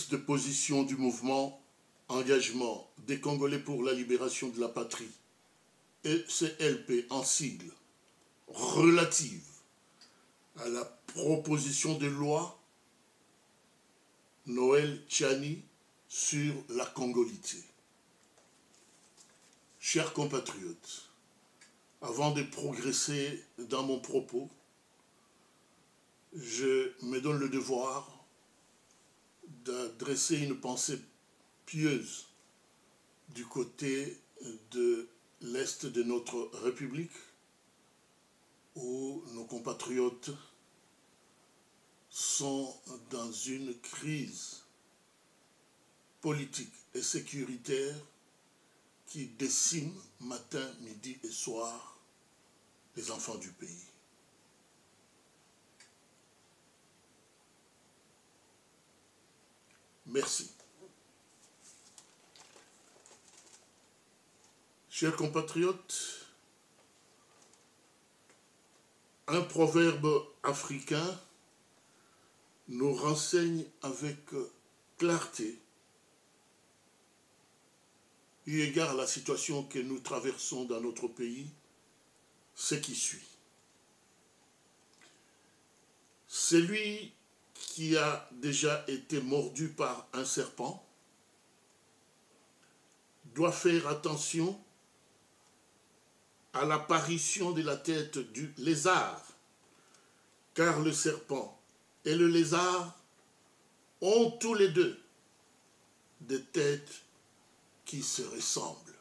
prise de position du mouvement Engagement des Congolais pour la libération de la patrie, ECLP en sigle, relative à la proposition de loi Noël Tchani sur la congolité. Chers compatriotes, avant de progresser dans mon propos, je me donne le devoir d'adresser une pensée pieuse du côté de l'Est de notre République, où nos compatriotes sont dans une crise politique et sécuritaire qui décime matin, midi et soir les enfants du pays. Merci. Chers compatriotes, un proverbe africain nous renseigne avec clarté, eu égard à la situation que nous traversons dans notre pays, ce qui suit. Celui qui a déjà été mordu par un serpent doit faire attention à l'apparition de la tête du lézard, car le serpent et le lézard ont tous les deux des têtes qui se ressemblent.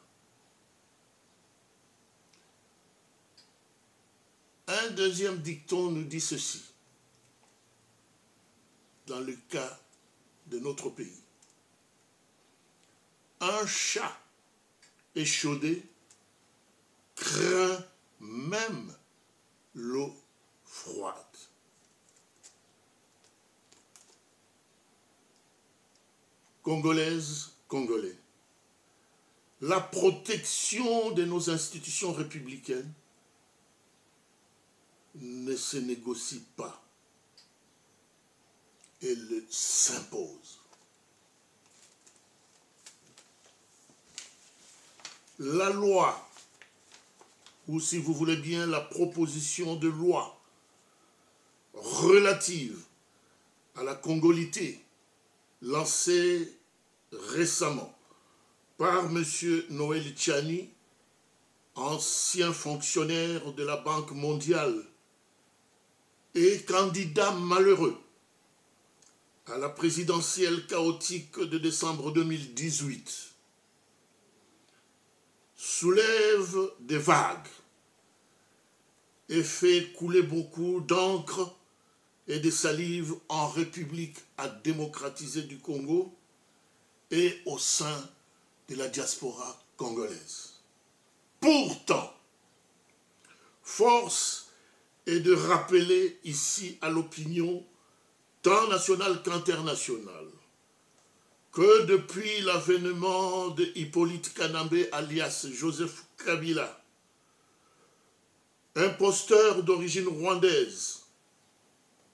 Un deuxième dicton nous dit ceci, dans le cas de notre pays. Un chat échaudé craint même l'eau froide. Congolaises, Congolais, la protection de nos institutions républicaines ne se négocie pas. Elle s'impose. La loi, ou si vous voulez bien la proposition de loi relative à la congolité, lancée récemment par M. Noël Tchani, ancien fonctionnaire de la Banque mondiale et candidat malheureux à la présidentielle chaotique de décembre 2018, soulève des vagues et fait couler beaucoup d'encre et de salive en République à démocratiser du Congo et au sein de la diaspora congolaise. Pourtant, force est de rappeler ici à l'opinion tant nationale qu'internationale que depuis l'avènement de Hippolyte Kanambe alias Joseph Kabila, imposteur d'origine rwandaise,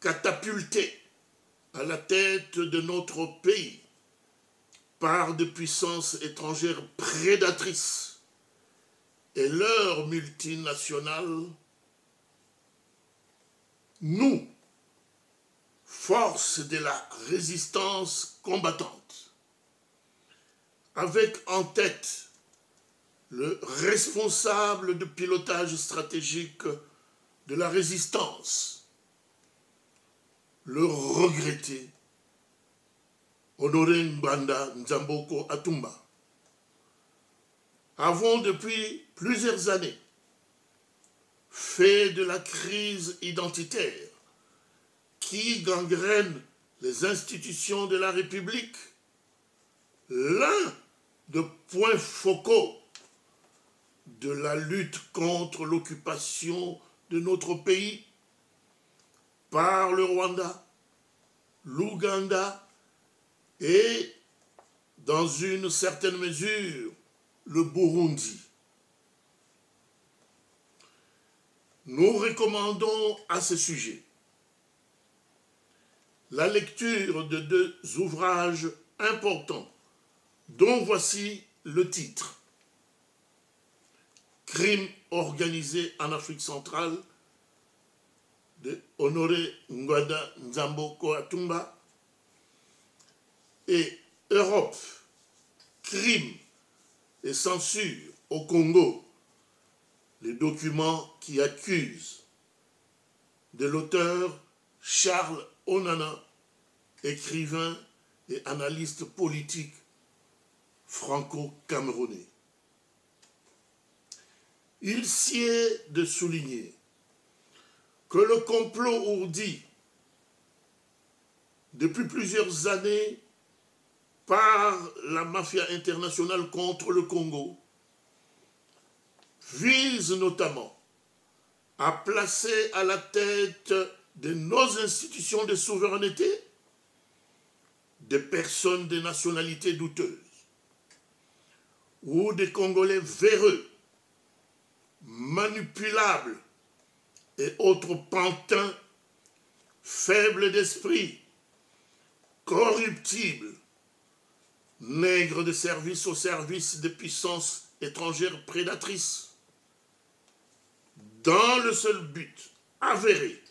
catapulté à la tête de notre pays par des puissances étrangères prédatrices et leurs multinationales, nous, force de la résistance combattante, avec en tête le responsable de pilotage stratégique de la résistance, le regretté Honoré Mbanda Nzamboko Atumba, avons depuis plusieurs années fait de la crise identitaire qui gangrène les institutions de la République l'un des points focaux de la lutte contre l'occupation de notre pays par le Rwanda, l'Ouganda et, dans une certaine mesure, le Burundi. Nous recommandons à ce sujet la lecture de deux ouvrages importants, dont voici le titre. Crime organisé en Afrique centrale de Honoré Ngwada Nzamboko Atumba et Europe, crime et censure au Congo, les documents qui accusent de l'auteur Charles Onana, écrivain et analyste politique franco-camerounais. Il sied de souligner que le complot ourdi depuis plusieurs années par la mafia internationale contre le Congo vise notamment à placer à la tête de nos institutions de souveraineté des personnes de nationalités douteuses ou des Congolais véreux, manipulables et autres pantins, faibles d'esprit, corruptibles, nègres de service au service des puissances étrangères prédatrices, dans le seul but avéré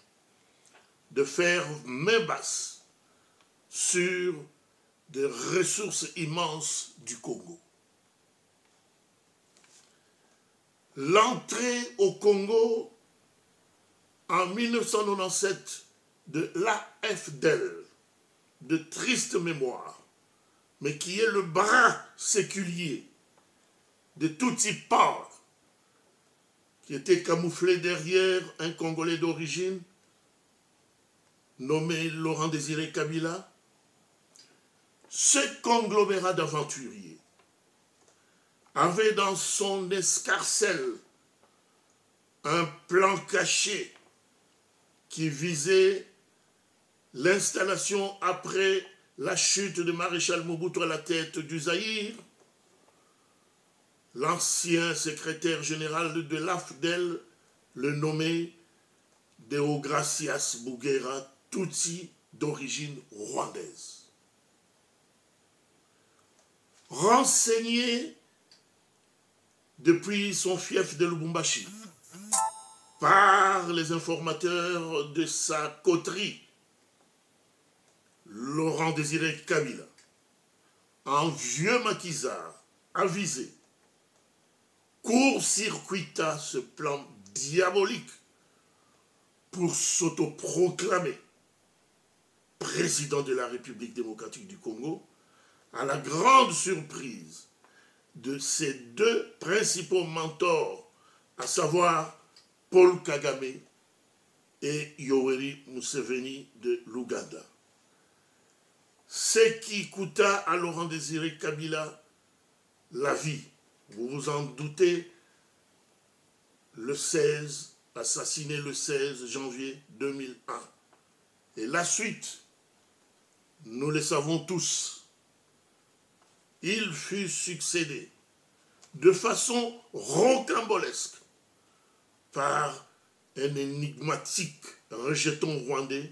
de faire main basse sur des ressources immenses du Congo. L'entrée au Congo en 1997 de l'AFDEL, de triste mémoire, mais qui est le bras séculier de Tutsi Power, qui était camouflé derrière un Congolais d'origine nommé Laurent Désiré Kabila. Ce conglomérat d'aventuriers avait dans son escarcelle un plan caché qui visait l'installation après la chute de Maréchal Mobutu à la tête du Zaïre. L'ancien secrétaire général de l'AFDEL, le nommé Deogracias Bouguera, Tutsi d'origine rwandaise. Renseigné depuis son fief de Lubumbashi par les informateurs de sa coterie, Laurent Désiré Kabila, en vieux maquisard avisé, court-circuita ce plan diabolique pour s'autoproclamer président de la République démocratique du Congo, à la grande surprise de ses deux principaux mentors, à savoir Paul Kagame et Yoweri Museveni de l'Ouganda. Ce qui coûta à Laurent Désiré Kabila la vie, vous vous en doutez, assassiné le 16 janvier 2001. Et la suite, nous le savons tous, il fut succédé de façon rocambolesque par un énigmatique rejeton rwandais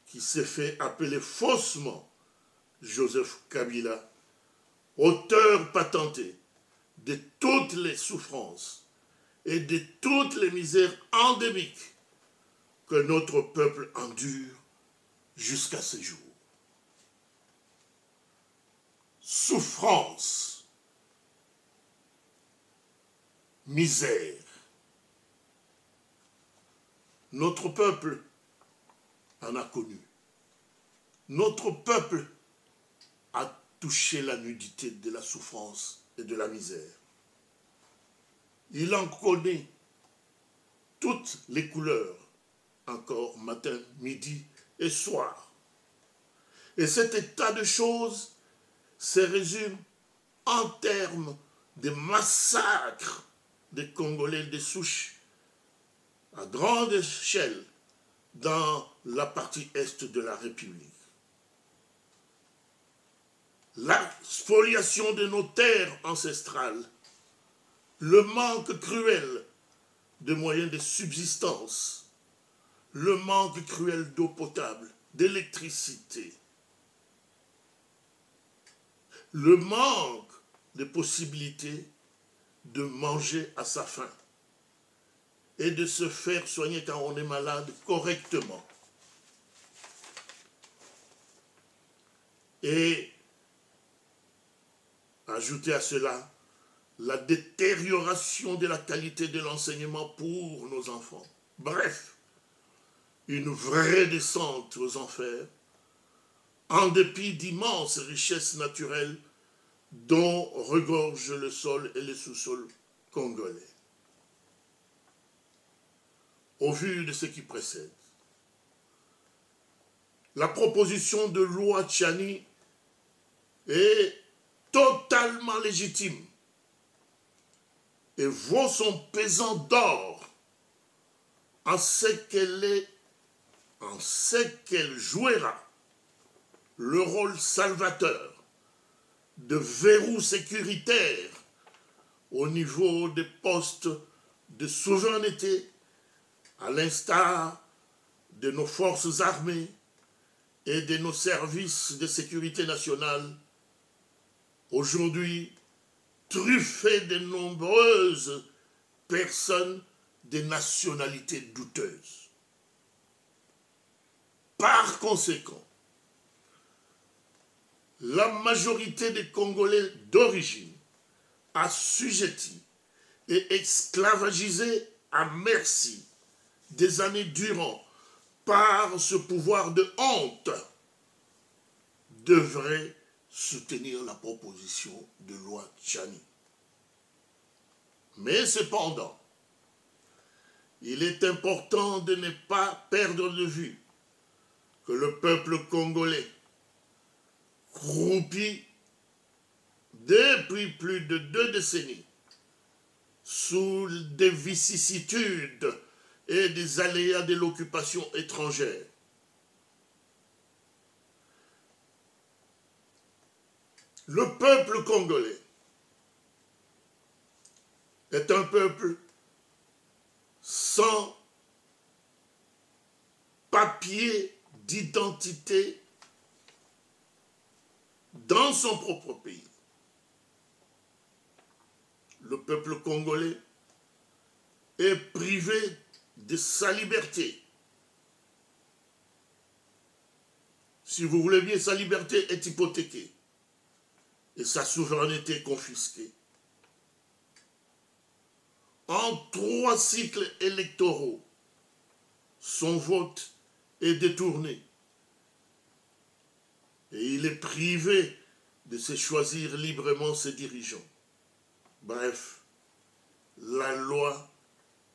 qui s'est fait appeler faussement Joseph Kabila, auteur patenté de toutes les souffrances et de toutes les misères endémiques que notre peuple endure jusqu'à ce jour. Souffrance, misère. Notre peuple en a connu. Notre peuple a touché la nudité de la souffrance et de la misère. Il en connaît toutes les couleurs, encore matin, midi et soir. Et cet état de choses se résume en termes de massacres des Congolais de souche à grande échelle dans la partie est de la République. La spoliation de nos terres ancestrales, le manque cruel de moyens de subsistance, le manque cruel d'eau potable, d'électricité, le manque de possibilités de manger à sa faim et de se faire soigner quand on est malade correctement. Et ajouter à cela la détérioration de la qualité de l'enseignement pour nos enfants. Bref, une vraie descente aux enfers, en dépit d'immenses richesses naturelles dont regorge le sol et le sous-sol congolais. Au vu de ce qui précède, la proposition de loi Tchani est totalement légitime et vaut son pesant d'or en ce qu'elle jouera le rôle salvateur de verrou sécuritaire au niveau des postes de souveraineté, à l'instar de nos forces armées et de nos services de sécurité nationale, aujourd'hui truffés de nombreuses personnes de nationalités douteuses. Par conséquent, la majorité des Congolais d'origine assujettis et esclavagisés à merci des années durant par ce pouvoir de honte devrait soutenir la proposition de loi Tchani. Mais cependant, il est important de ne pas perdre de vue que le peuple congolais, croupi depuis plus de 2 décennies, sous des vicissitudes et des aléas de l'occupation étrangère, le peuple congolais est un peuple sans papier d'identité dans son propre pays. Le peuple congolais est privé de sa liberté. Si vous voulez bien, sa liberté est hypothéquée et sa souveraineté confisquée. En 3 cycles électoraux, son vote est détourné et il est privé de se choisir librement ses dirigeants. Bref, la loi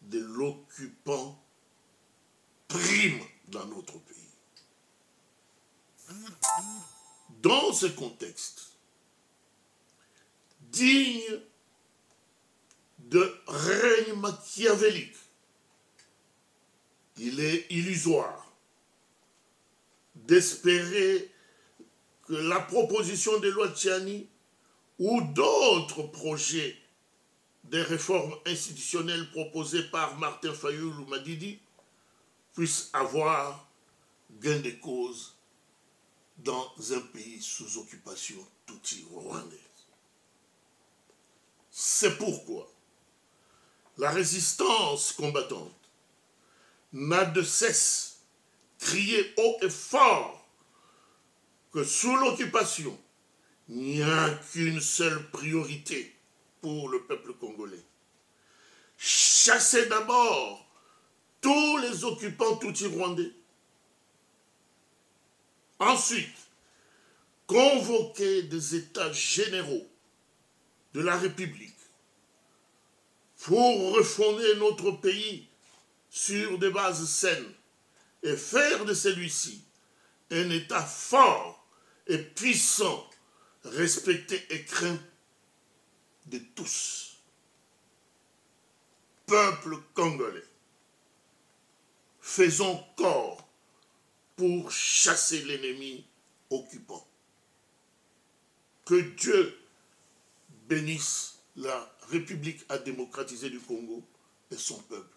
de l'occupant prime dans notre pays. Dans ce contexte, digne de règne machiavélique, il est illusoire d'espérer que la proposition de loi Tchani ou d'autres projets des réformes institutionnelles proposées par Martin Fayulu Madidi puissent avoir gain de cause dans un pays sous occupation tutsi-rwandaise. C'est pourquoi la résistance combattante n'a de cesse crier haut et fort que sous l'occupation, il n'y a qu'une seule priorité pour le peuple congolais. Chasser d'abord tous les occupants tutsi-rwandais. Ensuite, convoquer des états généraux de la République pour refonder notre pays sur des bases saines et faire de celui-ci un état fort et puissant, respecté et craint de tous. Peuple congolais, faisons corps pour chasser l'ennemi occupant. Que Dieu bénisse la République à démocratiser du Congo et son peuple.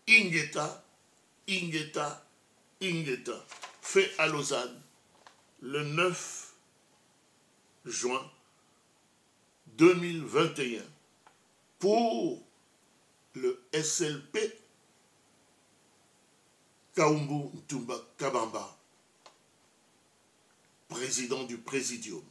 Ingeta, Ingeta, Ingeta, fait à Lausanne le 9 juin 2021 pour le SLP Kaumbu Ntumba Kabamba, président du Présidium.